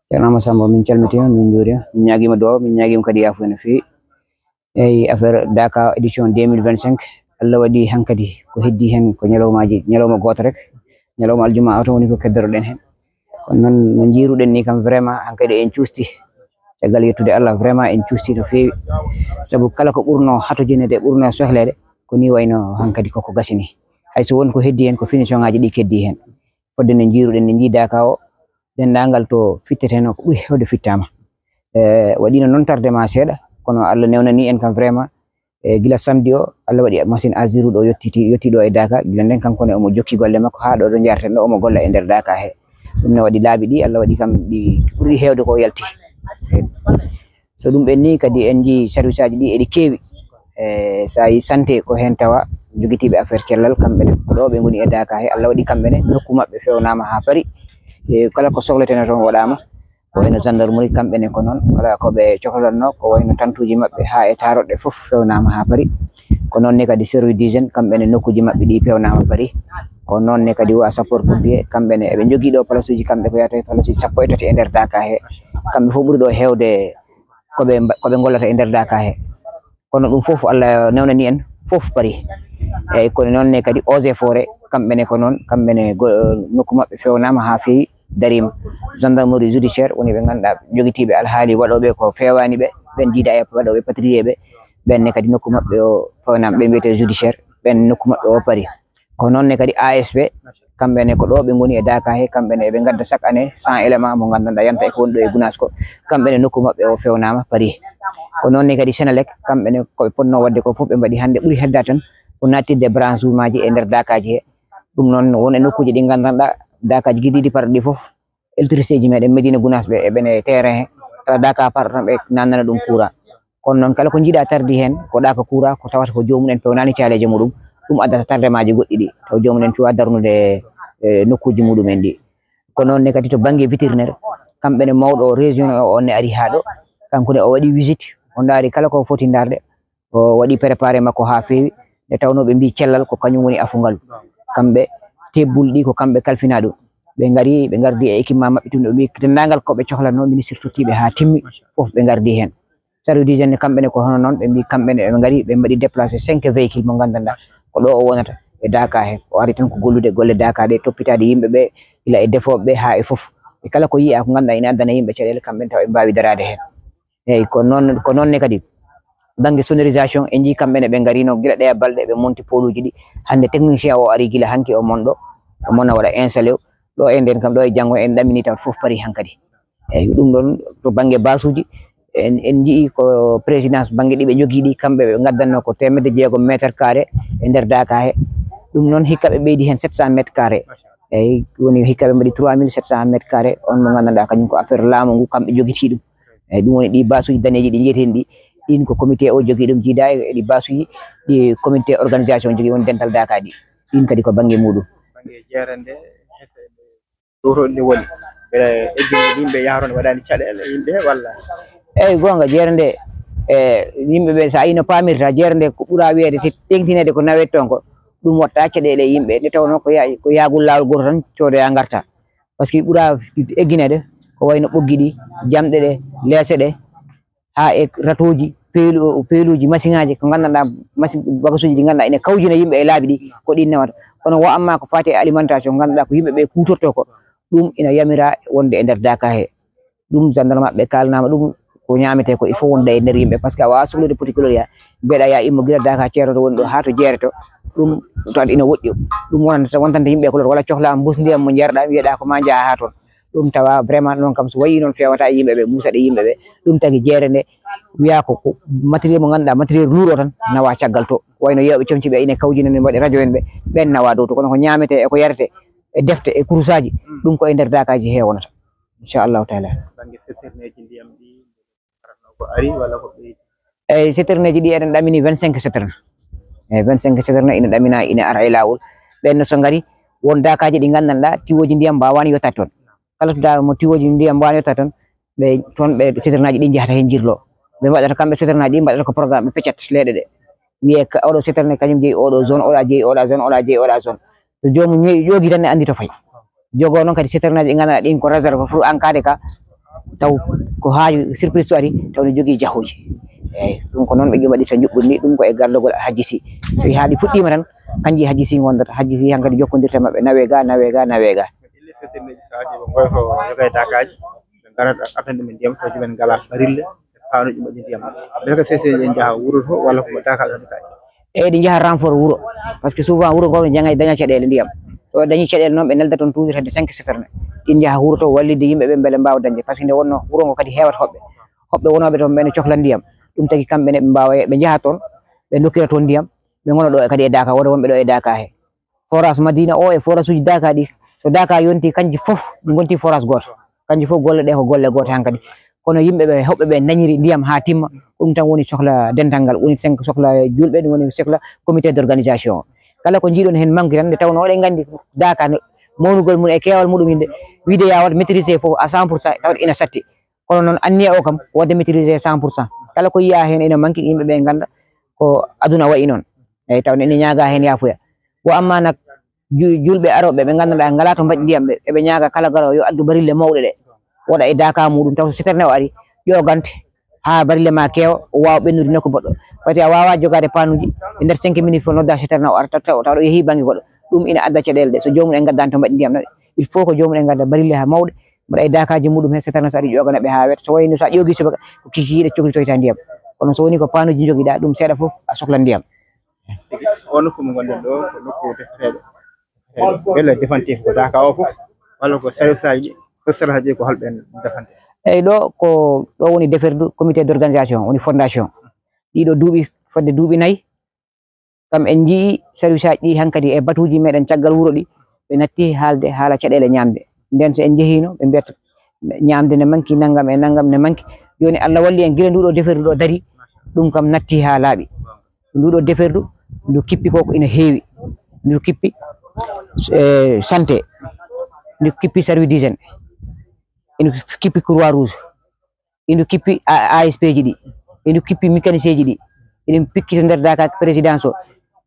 Ceerno Massamba min calmitima min juurima min ñaguima duwaw min ñaguima kadi yafuya no fewi eyi affaire Dakar édition 2025 Allah waɗi hankadi ko heddi hen ko ñalawma goto rek ñalawma aljuma o woni ko keddotoɗen hen kono noon no jiiruɗen ni kam vraiment hankadi en cuusti caggal yettude Allah vraiment en cuusti no fewi saabu kala ko ɓurno hatojinede ɓurno sohlede ko ni wayno hankadi koko gasini hayso won ko heddi hen ko finition ngaji ɗi keddi hen fodde no jiiruɗen ni ji Dakar o dendagal to fitteteno ko ɓuri hewde fittama waɗino noon tardema seeɗa kono Allah newnani en kam vraiment gila samedi o Allah waɗi machine Azirou ɗo yettiɗo e Dakar gila nden kankone omo jokki golle makko ha ɗo jarten ɗo omo golla e nder Dakar he ɗum ne waɗi laabi ɗi Allah waɗi kam ɗi ɓuri hewde ko yalti so ɗum ɓenni kadi en ji service aji ɗi eɗi kewi sa yi santé ko hen tawa joguitiɓe affaire cellal kamɓene ko ɗo ɓe goni e Dakar he Allah waɗi kamɓene nokku mabɓe fewnama ha paari kala ko sohletene toon waɗama ko wayno gendarmerie kamɓene ko noon kala koɓe cohlatno ko wayno tantuji mabɓe ha e taroɗɗe foof fewnama ha paari ko noonne kadi service d'hygiène kamɓene nokkuji mabɓe ɗi pewnama paari ko noonne kadi wa sapeur pompier kamɓene eɓe jogui ɗo place uji kamɓe ko yata place uji 13 e nder Dakar he kamɓe fof ɓuuri ɗo hewde koɓe gollata e nder Dakar he kono ɗum foof Allah newnani en foof paari eyyi kono noonne kadi eaux et forêt kamɓene ko noon kamɓene nokku mabɓe fewnama ha fewi darima gendarmerie judiciaire woni ɓe ganduɗa joguitiɓe alhaali waɗoɓe ko fewani ɓe ɓen jiida e waɗoɓe patrouille ɓe ɓenne kadi nokku mabɓe o fewnama ɓe mbiyete judiciaire ɓen nokku mabɓe o paari ko noonne kadi ASP kamɓene ko ɗo ɓe goni e Dakar he kamɓene eɓe gadda chaque année 100 élément mo gandanɗa yanta e ko woni ɗo e Gounass ko kamɓene nokku mabɓe o fewnama paari ko noonne kadi Senelec kamɓene koɓe ponno wadde ko foof ɓe mbaɗi hande ɓuuri hedda tan ko nattidde branchement ji e nder Dakar ji he ɗum noon won e nokkuji ɗi gandanɗa Dakar ji guidiɗi par ɗi foof électricité ji meɗen Médina Gounass ɓe eɓene terrain he kala Dakar par tan ɓe nannana ɗum courant kono noon kala ko jiiɗa tardi hen ko ɗaka courant ko tawata ko jomumen pewnani caleje muɗum ɗum addata tardemaji goɗɗi ɗi taw jomumen cuwa darnude nokkuji muɗumen ɗi ko noonne kadi to banggue vétérinaire kamɓene mawɗo région o onne ari ha ɗo kankone o waɗi visite o daari kala ko foti darde o waɗi préparé makko ha fewi nde tawno ɓe mbi cellal ko kañum woni afugal kamɓe tebbul ɗi ko kamɓe kalfina ɗum ɓe gardi e équipement mabɓe tumɗo ɓe dendagal koɓe cohlatno ministre tottiɓe ha timmi foof ɓe gardi hen service d'hygiène kamɓene ko hono noon ɓe mbi kamɓene ɓe gari ɓe mbaɗi déplacé 5 véhicules mo gandanɗa ko ɗo o wonata e Dakar he o ari tan ko gollude golle Dakar ɗe toppitade yimɓeɓe ila e defoɓeɓe ha e foof e kala ko yiiya ko ganduɗa ina addana yimɓe caɗele kamɓene taw ɓe mbawi darade hen eyyi ko nonne kadi banggue sonorisation en jii kamɓene ɓe garino guila ɗe balɗe ɓe monti poluji ɗi hande technicien o ari guila hanki o monɗo o mona waɗa installé ɗo e nden kam ɗo e janggo en ɗamini taw foof paari hankadi eyyi ɗum ɗon to banggue basuji en jii ko présidence banggue ɗi ɓe jogui ɗi kamɓe ɓe gaddanno ko 600 métre carré e nder Dakar he ɗum noon hikka ɓe ɓeydi hen 700 métre carré eyyi woni hikka ɓe mbaɗi 3700 métre carré on mo gandanɗa kañum ko affaire laamu ngu kamɓe jogiti ɗum eyyi ɗum woni ɗi basuji daneji ɗi jeyeten ɗi ɗin ko comité o jogui ɗum jiida e ɗi basuji ɗi comité organisation jogui woni dental Dakar ɗi ɗin kadi ko banggue muɗum banggue jerande ɗo ni woni ɓe eggini yimɓe yaron waɗani caɗele yimɓe walla eyyi gonga jerande yimɓeɓe sa yino pamirta jerande ko ɓuura wiyede tengtinede ko nawet ton ko ɗum watta caɗele yimɓe nde tawno ko yaagol lawol goto tan codoya garta par ce que ɓuura egguinede ko wayno ɓoggi ɗi jamɗe ɗe leese ɗe ha e ratoji peeluji machine aji ko gandanɗa machine bagasuji ɗi ganduɗa ina kawjina yimɓe e laabi ɗi ko ɗin newata kono wo amma ko fati e alimentation ganduɗa ko yimɓeɓe kutorto ko ɗum ina yamira wonde e nder Dakar he ɗum gendarme mabɓe kalnama ɗum ko ñamete ko il faut wonda e nder yimɓe par ce que a wawa sohlude particulier mbiyeɗa ya immo guila Dakar ceeroto woni ɗo ha to jeereto ɗum to ina woɗɗi ɗum wontanta yimɓe ko walla cohlama bus ndiyam mo jeerɗa wiyeɗa ko ma jaa ha toon ɗum tawa vraiment noon kam so wayi noon fewata yimɓeɓe musaɗe yimɓeɓe ɗum tagui jeere nde wiya ko matériel mo ganduɗa matériel luuro tan nawa caggal to wayno yewɓe comciɓe ine kawjina ne mbaɗi radio en ɓe ɓen nawa dow to kono ko ñamete e ko yarete e defte e kurusaji ɗum ko e nder Dakar ji he wonata inchallahu taala banggue citerneji ndiyam ɗi ko ari walla ko ɓeydi eyyi citerneji ɗi eɗen ɗamini 25 citerne eyyi 25 citerne ina ɗamina ina ara e lawol ɓenno so gari won Dakar ji ɗi gandanɗa tiwoji ndiyam mbawani yettade toon kala to damo tiwoji ndiyam mbawani yettade toon ɓe toon ɓe citernaji ɗi jahata hen jirlo ɓe mbaɗata kamɓe citernaji ɗi mbaɗata ko programme ɓe peccat leɗɗe ɗe wiye oɗo citerne kañum jeeyi oɗo zone oɗa jeeyi oɗa zone oɗa jeeyi oɗa zone to jomum ƴoogi tan ne andi to fayi jogo non kadi seternaji ngana din ko réserve fu encadré ka taw ko haaju surprise ari taw ne jogi jahoji dum ko non be waɗita jubbudi dum ko e gallogol hajjisi so haadi fuddima tan kanji hajjisi gondata hajjisi hankadi jokkondirta mabbe nawega ille seterneji saaji be ngoy ko yogay dakaji be garata atande men ndiyam to jiben gala barille paanu jumba ndiyam be ko seseje jaha wuro to wala ko daka do kay di jaha renfort wuro parce que souvent wuro ko jangay daña cedele ndiyam so dañi cedele non be nelda ton toujours hedde 5 citerne din jaha wuro to wallide yimbe be bele mbaaw dañde parce que nde wonno wuro ngo kadi hewat hobbe wonobe to ben cohla ndiyam dum tagi kambe ne be mbaawa be jaha ton be nokkira ton ndiyam be ngono do kadi e Daka wona wonbe do e Daka he forage Madina o e forage uji Daka di so Daka yonti kanji fof gonti forage goto kanji fof golle de ko golle goto hankadi kono yimbe be hobbe be dañiri ndiyam ha timma dum tan woni sohla dentangal woni 5 sohla julbe dum woni sohla comité d'organisation kala ko jidon hen manki tan de tawno de gandi Daka monugol mun e kewal mudum inde wiide ya wat maîtriser fof à 100% tawde ina satti kono non anniya o kam wadde maîtriser 100% kala ko yiya hen ina manki yimbe be ganda ko aduna wayi non e tawne ina nyaaga hen yafuya wo amma nak julbe arobe be ganda ngala to mbadi ndiyam be nyaaga kala garo yo addu barille mawde de wada e Daka mudum taw so siterne o ari yo gante ha barille ma kew waaw bennude nokko boddo pati a wawa jogade panuji e nder 5 minutes fo nodda siterne o arta taw do yehi bangi goddo dum ina adda cedelde de so jomum en gaddan to mbadi ndiyam il faut ko jomum en gadda barille ha mawde bada e Dakaji mudum he siterne so ari jogana be ha wet so wayno sa jogi subaka ko kikiide cokli toyta ndiyam kono so woni ko panuji jogida dum seeda fof a sohla ndiyam on ko mo gonden do ko nokku defrede bele defantif ko Daka o fof wala ko service aji ko sarahaji ko halben defante do ko do woni deferdu comité d'organisation woni fondation dido duubi fodde duubi nay kam en jii service aji hankadi e batuji meden caggal wuro di be natti haalde haala cedele nyamde den so en jehino be bet nyamde ne manki nangam e nangam ne manki joni Allah walli en gila ndudo deferdu do dari dum kam natti ha laabi ndudo deferdu ndu kippi koko ina heewi ndu kippi santé ndu kippi service d'hygiène ina kippi croix rouge ina kippi ASP ji di ina kippi mécanicien ji di ina pikki to nder Daka présidence o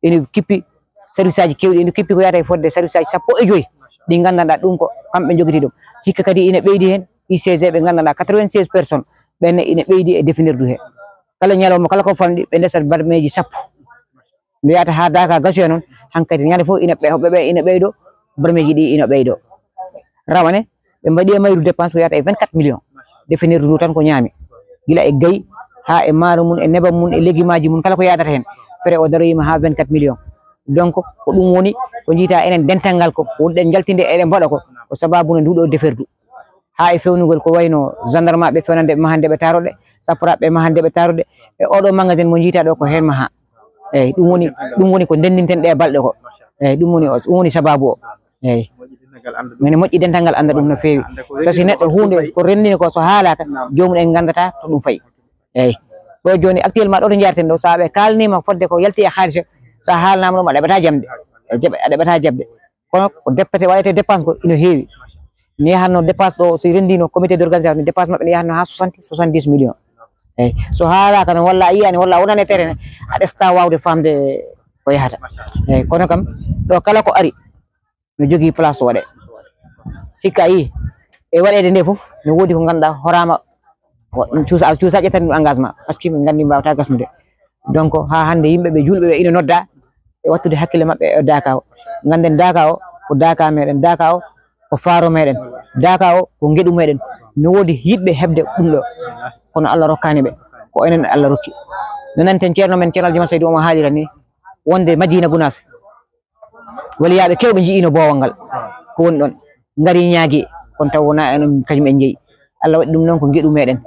ina kippi service aji kewdi ina kippi ko yata e fodde service aji 15 di gandanda dum ko kambe jogiti dum hikka kadi ina beydi hen ICG be gandanda 96 personnes ben ina beydi e définir du he kala nyaloma kala ko fandi be ndesat barmeji sappo nde yata ha Daka gaso non hankadi nyande fo ina be hobbe be ina beydo barmeji di ina beydo rawane be mbadi e mayru dépense ko yata e 24 millions définir du tan ko nyami gila e gay ha e maaro mun e neba mun e legumaji mun kala ko yadata hen fere o daroyima ha 24 millions donc ko dum woni ko jita enen dentangal ko wonde jaltinde eden bodo ko sababu no ndudo deferdu ha e fewnugol ko wayno gendarme be fewnande be mahande be tarode sapra be mahande be tarode e odo magasin mo jita do ko hen ma ha dum woni ko dendinten de balde ko dum woni sababu o men moƴƴi dental anda dum no feewi sasi neddo hunde ko rendini ko so haalaka jomum en gandata to dum fayi do joni actuellement do to jarten do saabe kalnima fodde ko yalti e khalise sa haalnama dum adabata jamde adabata jabde kono ko dépassé walete dépense ko ino heewi ni hanno dépense do so rendino comité d'organisation dépense mabbe ni hanno ha 60 70 millions so haalaka no walla yiyani walla wonane terrain adesta wawde famde ko yahata kono kam do kala ko ari no jogi place wade hikka yi e wadede nde fof no wodi ko ganda horama tuusa jetan engagement parce que min gandi mbawta gasnude donc ha hande yimbe be julbe be ina nodda e wattude hakkile mabbe e Daka o ganden Daka o ko Daka meden Daka o ko faaro meden Daka o ko ngedu meden no wodi yidbe hebde dum do kono Allah rokkani be ko enen Allah rokki nananten ceerno men Ceerno Aljuma Seydou o haalira ni wonde Madina Gunas waliyabe kewbe jiino bowal ko won don ngari nyaagi kon taw wona en kajum en jeyi Allah wadi dum non ko ngedu meden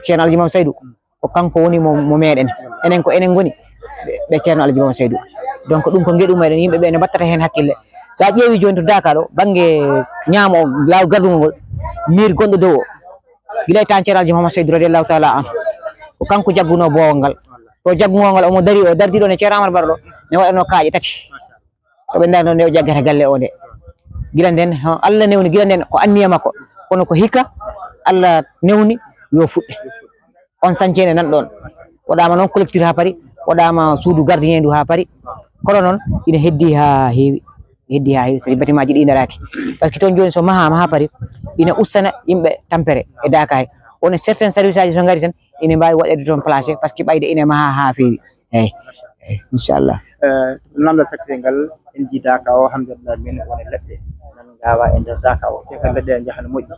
Ceerno Aljuma Seydou ko kanko woni mo meden enen ko enen goni be Ceerno Aljuma Seydou donc dum ko ngedu meden yimbe be no battata hen hakkille sa ƴeewi joni to Daka do bange nyaamo law gardugol mir gondo do gilay tan Ceerno Aljuma Seydou radiyallahu ta'ala an ko kanko jagguno bowal to jaggungal o mo dari o dardi do ne Ceerno Amar Barlo ne wadano kaaje tati to be ndano ne o jaggata galle o de gilanden Allah newni gilanden ko anniya makko kono ko hikka Allah newni yo fudde on sancene nan don wadama non collecteur ha pari wadama suudu gardien du ha pari kono non ina heddi ha heewi heddi ha heewi so batimaji ɗi daraki par ce que toon joni so maha pari ina ustana yimɓe tampere e Dakar woni certains service aji so ngari tan ina mbawi waɗede toon placé par ce que ɓayde ina maha ha feewi eyyi inchallah namdal takkirengal en ji Dakar o alhamdulillah min woni leɗɗe nan gawa e nder Dakar o te kan leɗɗe jahana moƴƴi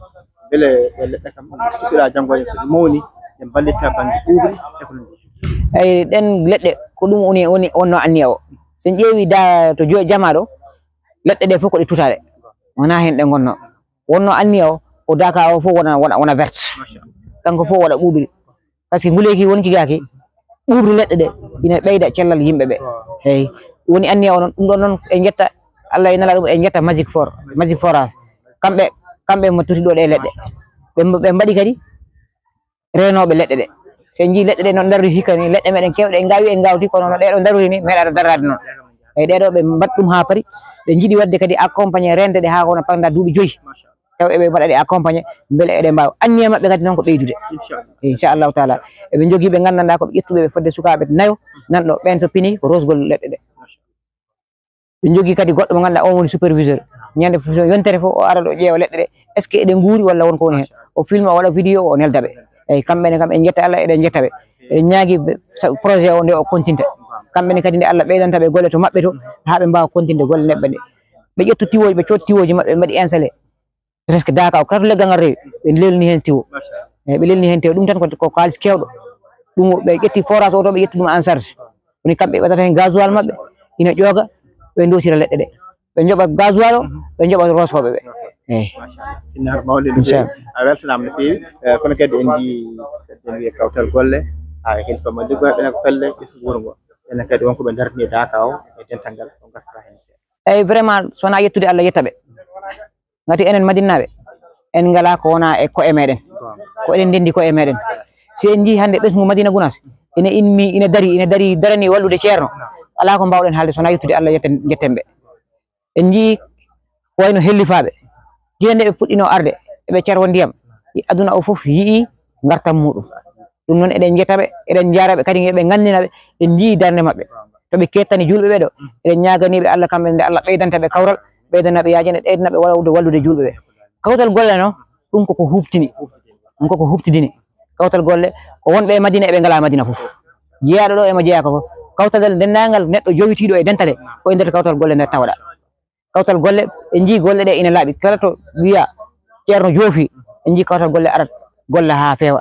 beele e leɗɗe kam cikkuɗa janggo e ko mawni e ballita bande ɓuuɓri e ko ɗum eyyi ɗen leɗɗe ko ɗum woni onno anniya o sen ƴeewi da to jama ɗo leɗɗe ɗe fof ko ɗe tutaɗe wona hen ɗe gonno wonno anniya o Dakar o fof wona verte kanko fof waɗa ɓuuɓri par ce que nguleyki wonki gaki ɓuuɓri leɗɗe ɗe ina ɓeyda cellal yimɓe ɓe eyyi woni anniya o noon ɗum ɗon noon e jetta Allah e nala ɗum e jetta magic forage kamɓe mo tuti ɗo ɗe leɗɗe ɓe mbaɗi kadi renoɓe leɗɗe ɗe sen ji leɗɗe ɗe noon darri hikka ni leɗɗe meɗen kewɗe en gawi en gawti kono ɗeɗo daruri ni meeɗa darrade noon eyyi ɗeɗo ɓe mbaɗi ɗum ha pari ɓe jiiɗi wadde kadi accompagné rende ɗe ha kono panda duuɓi 5 taw eɓe mbaɗa ɗe accompagné beele eɗe mbawa anniya mabɓe kadi noon ko ɓeydude inchallahu taala eɓe jogui ɓe gandanɗa koɓe ƴettuɓe ɓe fodde sukaɓe nayo nanɗo ɓen so pini ko rosgol leɗɗe ɗe ɓe jogui kadi goɗɗo mo ganduɗa o woni superviseur ñande fof yontere fof o ara ɗo ƴeewa leɗɗe ɗe est ce que eɗe guuri walla wonko woni hen o filme o waɗa vidéo o neldaɓe eyyi kamɓene kam en jetta Allah eɗen jettaɓe eɗen ñaagui projet o nde o continta kamɓene kadi nde Allah ɓeydantaɓe golle to mabɓe to ha ɓe mbawa continde golle neɓɓe ɗe ɓe ƴettu tiwoji ɓe coodi tiwoji mabɓe ɓe mbaɗi installé presque Dakar kala to leggal ngal rewi ɓe lelni hen tiwo eyyi ɓe lelni hen tiwo ɗum tan ko kalis kewɗo ɗum ɓe ƴetti forage o to ɓe ƴetti ɗum en charge woni kamɓe waɗata hen gasoil mabɓe ina ƴooga ɓe dosira leɗɗe ɗe ɓe joɓa gasoil o ɓe joɓa roskoɓe ɓe eyyi a weltanama no feewi kono kadi en ji en wiye kawtal golle ha helpama liggoɓe ɓene ko pelle ƴettu wuuro ngo enen kadi wonko ɓe dartini Dakar o e dental ngal o gartata hen eyyi vraiment sowona yettude Allah yettaɓe ngati enen madinnaɓe en ngala ko wona e ko'e meɗen ko eɗen ndendi ko'e meɗen si en jii hande ɓesgu Madina Gounass ina darani wallude ceerno ala ko mbawɗen haalde sowona yettude Allah jetten ɓe en jii wayno hellifaɓe gila nde ɓe puɗɗino arde eɓe carwa ndiyam aduna o foof yii gartam muɗum ɗum noon eɗen jettaɓe eɗen jaraɓe kadi eɓe gandinaɓe en jii darde mabɓe to ɓe kettani julɓe ɓe ɗo eɗen ñaganiɓe Allah kamɓe nde Allah ɓeydantaɓe kawral ɓeydanaɓe yajene ɓeydanaɓe wallude julɓe ɓe kawtal golle no ɗum koko huptidini kawtal golle ko wonɓe e Madina eɓe ngala Madina foof jeeyaɗo ɗo emo jeeyaka foof kawtal dendagal neɗɗo jowitiɗo e dentale ko e nder kawtal golle nde tawaɗa kawtal golle en jii golle ɗe ina laaɓi kala to wiya ceerno joofi en jii kawtal golle arat golle ha feewa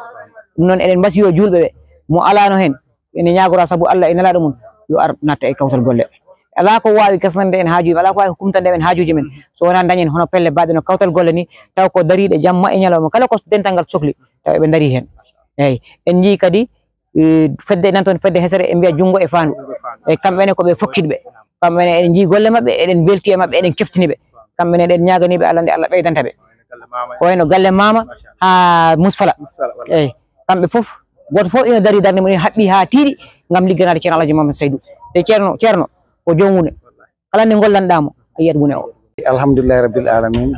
ɗum noon eɗen mbasiyo julɓe ɓe mo alano hen ene ñagora saabu Allah e nelaɗo mum yo ar natta e kawtal golle ala ko wawi kasnande en haajuji ala ko wawi kumtande men haajuji men so wona dañen hono pelle baɗe no kawtal golle ni taw ko dariɗe jamma e ñalawma kala ko dental ngal sohli taw eɓe daari hen eyyi en jii kadi fedde nan toon fedde hesere e mbiya jungo e fandu e kamɓene koɓe fokkiɗɓe kamɓene eɗen jii golle mabɓe eɗen belti e mabɓe eɗen keftiniɓe kamɓene eɗen ñaganiɓe Allah nde Allah ɓeydantaɓe ko wayno galle mama ha musfala eyyi kamɓe foof goto fof ina dari darde mum ina haɓɓi ha tiiɗi gam ligganade ceerno Alaji Mamadou Seydou te ceerno ko joom wune kala nde gollanɗamo a yiyat wune o alhamdulillahi rabbil alamin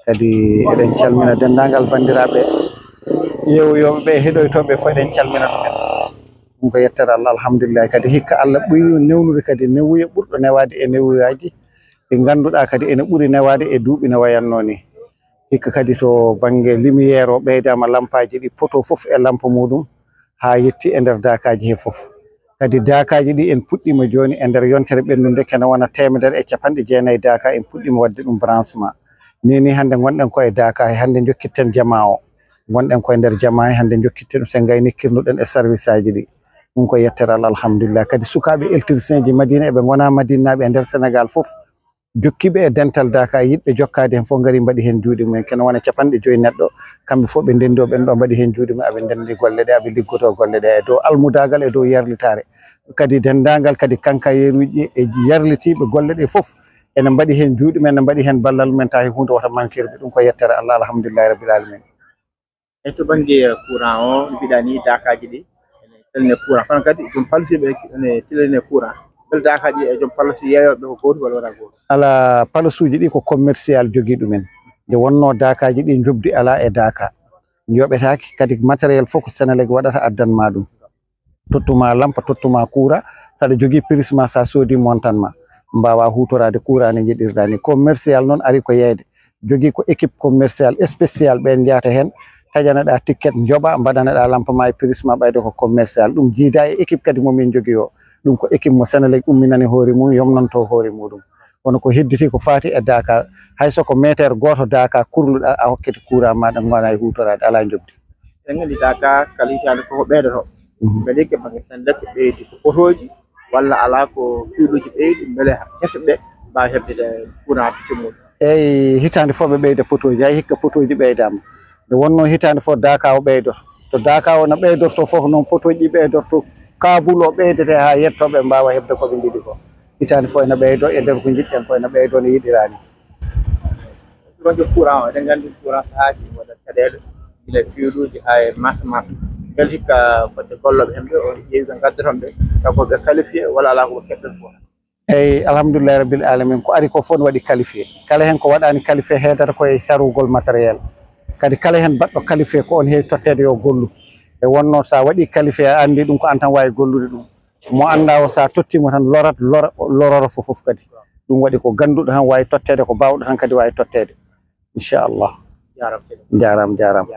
kadi eɗen calmina dendagal bandiraɓe yeewoyoɓe ɓe heɗoytoɓe fof eɗen calmina ɗumen ɗum ko yettere Allah alhamdulillahi kadi hikka Allah ɓuri newnude kadi newuya ɓurɗo newade e newuyaji ɗi ganduɗa kadi ene ɓuuri newade e duuɓi no wayanno ni hikka kadi to banggue lumiére o ɓeydama lampaji ɗi poto foof e lampa muɗum ha yetti e nder dakaji he foof kadi dakaji ɗi en puɗɗima joni e nder yontere ɓennude kene wona 190 daka en puɗɗima wadde ɗum branchement ni hande gonɗen koye daka hande jokkitten jama o gonɗen koye nder jama hande jokkitten ɗum sen gayni kirnuɗen e service aji ɗi ɗum ko yettere Allah alhamdulillah kadi sukaɓe électricien ji Madina eɓe gona madinaɓe e nder Sénégal foof jokkiɓe e dental daka yiɗɓe jokkade hen fof gari mbaɗi hen juuɗe mumen kene wona 50 neɗɗo kamɓe fof ɓe ndendi o ɓen ɗo mbaɗi hen juuɗe mumen aɓe ndendi golle ɗe aɓe liggoto golle ɗe e dow almudagal e dow yarlitare kadi dendagal kadi kankayeruji e yarlitiɓe golle ɗe foof ene mbaɗi hen juuɗe men ene mbaɗi hen ballal mumen tawi hunde wota manquerɓe ɗum ko yettere Allah alhamdulillahi rabbil alamin e to banggue courant o mbiɗa ni dakaji ɗi ene telne courant kono kadi ɗum palsiɓe ene telene courant bel dakaji e joom palsu yeeyoɓe ko goto walla wona goto ala palasuji ɗi ko commercial jogui ɗumen nde wonno dakaji ɗi jobdi ala e daka yoɓetaki kadi matériel fof ko Sénélec waɗata addanma ɗum tottuma lampa tottuma courant saɗa jogui prisma sa soodi montant ma mbawa hutorade kurane jiɗirɗa ni. Commercial noon ari ko yeyde jogui ko équipe commercial spécial ɓe jeyata hen taƴanaɗa ticket joɓa mbaɗanaɗa lampama e prisma ɓayde ko commercial ɗum jiida e équipe kadi momin jogui o ɗum ko équipe mo Senelec umminani hoore mum yomnanto hoore muɗum kono ko hedditi ko fati e Dakar hay soko métaire goto Dakar kurluɗa a hokkete courant maɗa gona e hutorade ala jobdi. Eɗen gandi Dakar kala hitande koko ɓeydoto beele ke bange Senelec ɓeydi ko potoji walla ala ko fiiluji ɓeydi beele hesɓe mbawa heɓde courant timmuɗo. Eyyi hitande foof ɓe ɓeyda potoji hay hikka potoji ɓeydama nde wonno hitande fof Dakar o ɓeydoto to Dakar o no ɓeydorto foof noon potoji ɗi ɓeydorto kabule o ɓeydete ha yettoɓe mbawa heɓde koɓe jiiɗi ko hitande fof ene ɓeydo e nder ko jiɗɗen ko ene ɓeydo no yiɗirani. Ɗonjo courant o eɗen gandi courant sahaaji waɗa caɗele gila fiiluji ha e masa bel hikka fodde golloɓe hemɓe o ƴeewi ɓe gaddotonɓe taw koɓe qualifié walla ala koɓe keɓɗen foof. Eyyi alhamdoulillahi rabbil alamin ko ari ko fof ne waɗi qualifié kala hen ko waɗani qualifié heedata koye sarugol matériel kadi kala hen baɗɗo qualifié ko on heewi tottede yo gollu e wonno sa waɗi qualifié a andi ɗum ko an tan wawi gollude ɗum mo anda o sa tottimo tan lororo fof kadi ɗum waɗi ko ganduɗo tan wawi tottede ko bawɗo tan kadi wawi tottede inchallah. Jarama jarama